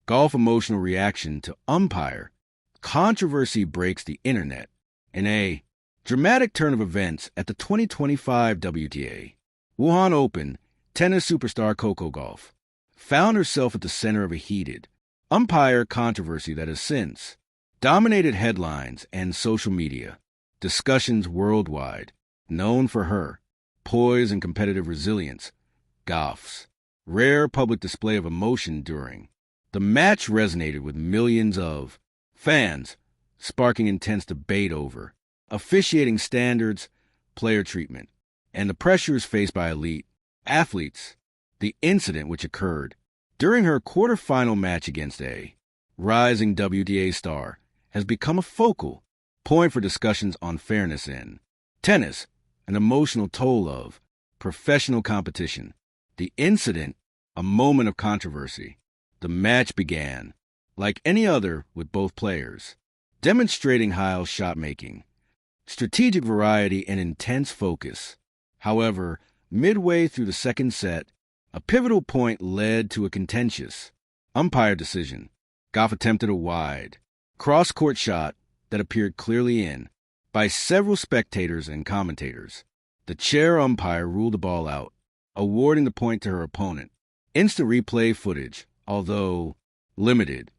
Gauff emotional reaction to Umpire. Controversy breaks the internet. In a dramatic turn of events at the 2025 WTA Wuhan Open, tennis superstar Coco Gauff found herself at the center of a heated umpire controversy that has since dominated headlines and social media discussions worldwide. Known for her poise and competitive resilience, Gauff's rare public display of emotion during the match resonated with millions of fans, sparking intense debate over officiating standards, player treatment, and the pressures faced by elite athletes. The incident, which occurred during her quarterfinal match against a rising WTA star, has become a focal point for discussions on fairness in tennis, an emotional toll of professional competition. The incident, a moment of controversy. The match began like any other with both players demonstrating high shot making, strategic variety, and intense focus. However, midway through the second set, a pivotal point led to a contentious umpire decision. Gauff attempted a wide cross-court shot that appeared clearly in by several spectators and commentators. The chair umpire ruled the ball out, awarding the point to her opponent. Instant replay footage, although limited,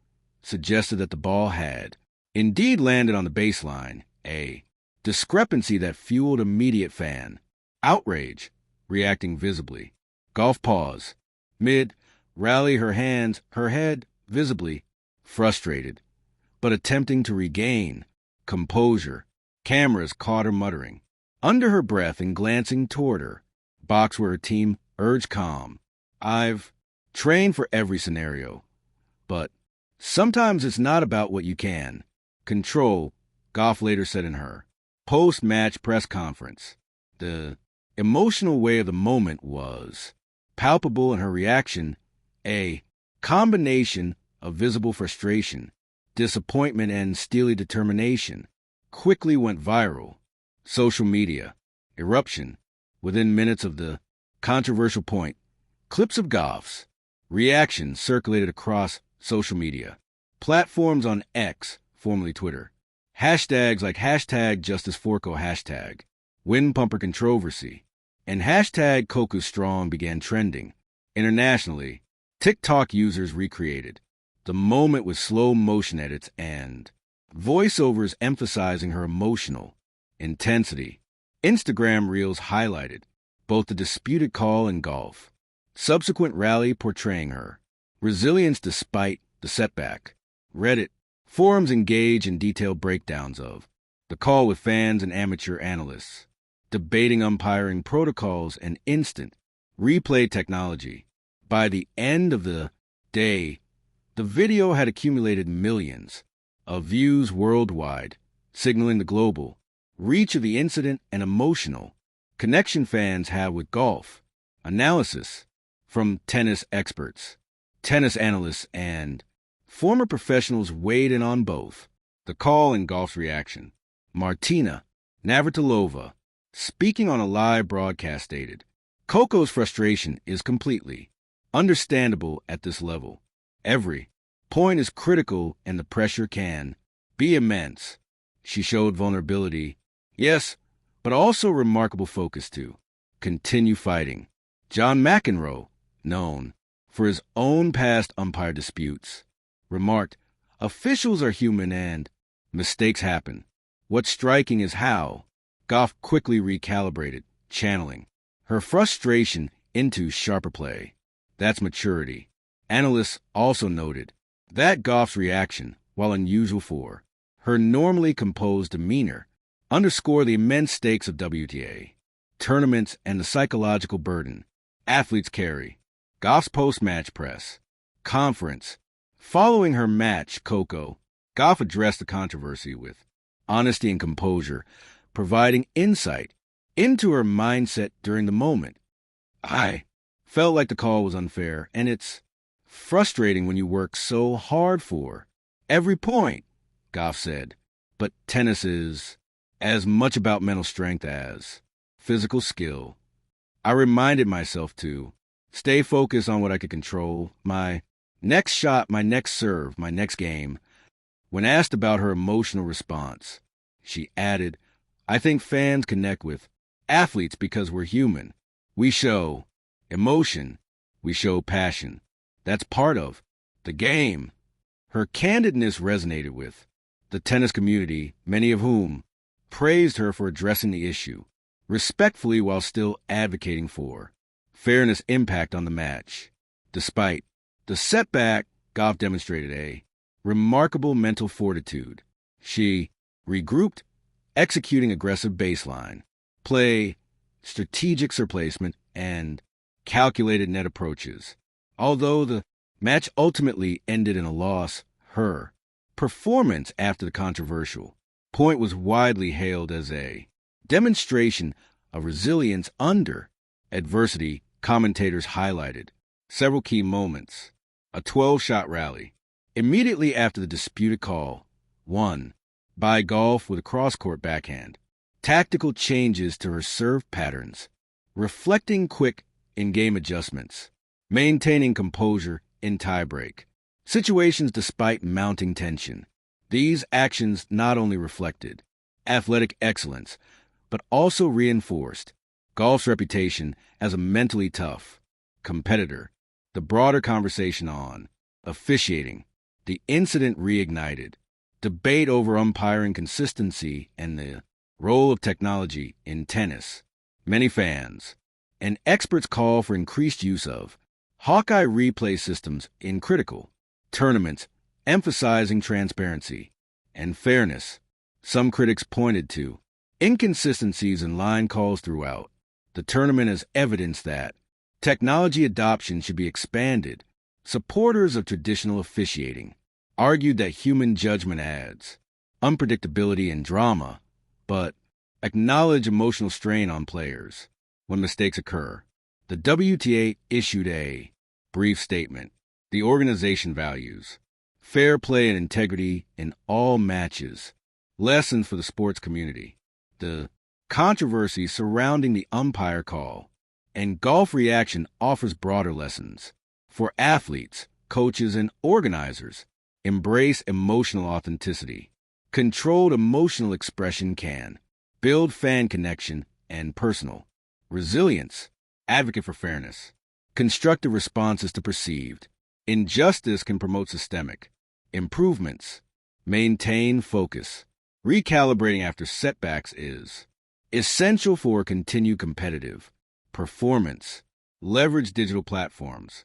suggested that the ball had indeed landed on the baseline, a discrepancy that fueled immediate fan outrage, reacting visibly. Gauff paused mid-rally, her head visibly frustrated, but attempting to regain composure. Cameras caught her muttering under her breath and glancing toward her box where her team urged calm. "I've trained for every scenario, but sometimes it's not about what you can control," Gauff later said in her post-match press conference. The emotional weight of the moment was palpable in her reaction, a combination of visible frustration, disappointment, and steely determination. Quickly went viral. Social media eruption within minutes of the controversial point. Clips of Gauff's reaction circulated across social media platforms on X, formerly Twitter. Hashtags like #JusticeForco, #WinPumper controversy, and #Coco Strong began trending. Internationally, TikTok users recreated the moment with slow motion edits and voiceovers emphasizing her emotional intensity. Instagram Reels highlighted both the disputed call and Gauff subsequent rally, portraying her resilience despite the setback. Reddit forums engage in detailed breakdowns of the call, with fans and amateur analysts debating umpiring protocols and instant replay technology. By the end of the day, the video had accumulated millions of views worldwide, signaling the global reach of the incident and emotional connection fans have with Gauff. Analysis from tennis experts, tennis analysts, and former professionals weighed in on both the call and Gauff's reaction. Martina Navratilova, speaking on a live broadcast, stated, "Coco's frustration is completely understandable at this level. Every point is critical and the pressure can be immense. She showed vulnerability, yes, but also remarkable focus to continue fighting." John McEnroe, known for his own past umpire disputes, remarked, "Officials are human and mistakes happen. What's striking is how Gauff quickly recalibrated, channeling her frustration into sharper play. That's maturity." Analysts also noted that Gauff's reaction, while unusual for her normally composed demeanor, underscored the immense stakes of WTA tournaments and the psychological burden athletes carry. Gauff's post-match press conference. Following her match, Coco, Gauff addressed the controversy with honesty and composure, providing insight into her mindset during the moment. "I felt like the call was unfair, and it's frustrating when you work so hard for every point," Gauff said. "But tennis is as much about mental strength as physical skill. I reminded myself to stay focused on what I could control, my Next shot, my next serve, my next game. When asked about her emotional response, she added, I think fans connect with athletes because we're human. We show emotion. We show passion. That's part of the game. Her candidness resonated with the tennis community, many of whom praised her for addressing the issue respectfully while still advocating for fairness impact on the match. Despite the setback, Gauff demonstrated a remarkable mental fortitude. She regrouped, executing aggressive baseline, play, strategic serve placement, and calculated net approaches. Although the match ultimately ended in a loss, her performance after the controversial point was widely hailed as a demonstration of resilience under adversity. Commentators highlighted several key moments. A 12-shot rally immediately after the disputed call, won by Gauff with a cross-court backhand. Tactical changes to her serve patterns, reflecting quick in-game adjustments, maintaining composure in tiebreak situations despite mounting tension. These actions not only reflected athletic excellence, but also reinforced Gauff's reputation as a mentally tough competitor. The broader conversation on officiating, the incident reignited debate over umpiring consistency and the role of technology in tennis. Many fans and experts call for increased use of Hawkeye replay systems in critical tournaments, emphasizing transparency and fairness. Some critics pointed to inconsistencies in line calls throughout the tournament as evidence that technology adoption should be expanded. Supporters of traditional officiating argued that human judgment adds unpredictability and drama, but acknowledge emotional strain on players when mistakes occur. The WTA issued a brief statement. The organization values fair play and integrity in all matches. Lessons for the sports community. The controversy surrounding the umpire call and Gauff reaction offers broader lessons for athletes, coaches, and organizers. Embrace emotional authenticity. Controlled emotional expression can build fan connection and personal resilience. Advocate for fairness. Constructive responses to perceived injustice can promote systemic improvements. Maintain focus. Recalibrating after setbacks is essential for continued competitive performance. Leverage digital platforms.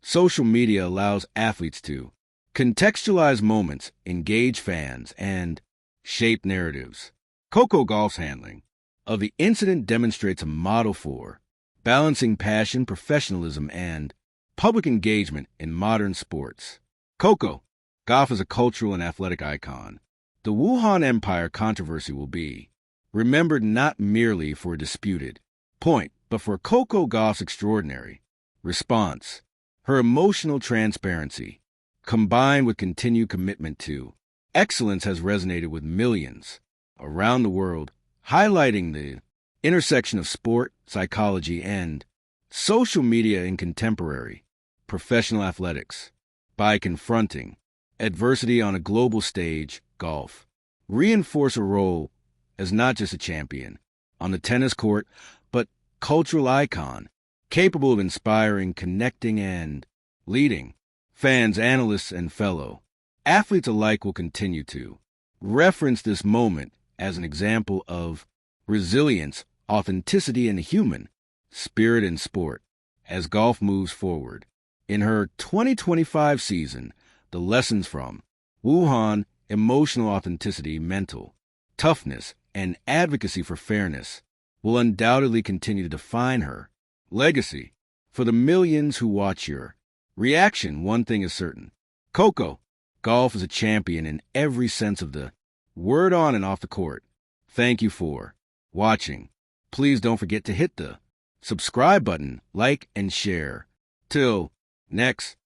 Social media allows athletes to contextualize moments, engage fans, and shape narratives. Coco Gauff's handling of the incident demonstrates a model for balancing passion, professionalism, and public engagement in modern sports. Coco Gauff is a cultural and athletic icon. The Wuhan Empire controversy will be remembered not merely for a disputed point, but for Coco Gauff's extraordinary response. Her emotional transparency, combined with continued commitment to excellence, has resonated with millions around the world, highlighting the intersection of sport, psychology, and social media in contemporary professional athletics. By confronting adversity on a global stage, Gauff reinforced a role as not just a champion on the tennis court, but cultural icon, capable of inspiring, connecting, and leading. Fans, analysts, and fellow athletes alike will continue to reference this moment as an example of resilience, authenticity, and human spirit in sport. As Gauff moves forward in her 2025 season, the lessons from Wuhan, emotional authenticity, mental toughness, and advocacy for fairness will undoubtedly continue to define her legacy. For the millions who watch your reaction, one thing is certain. Coco Gauff is a champion in every sense of the word, on and off the court. Thank you for watching. Please don't forget to hit the subscribe button, like, and share. Till next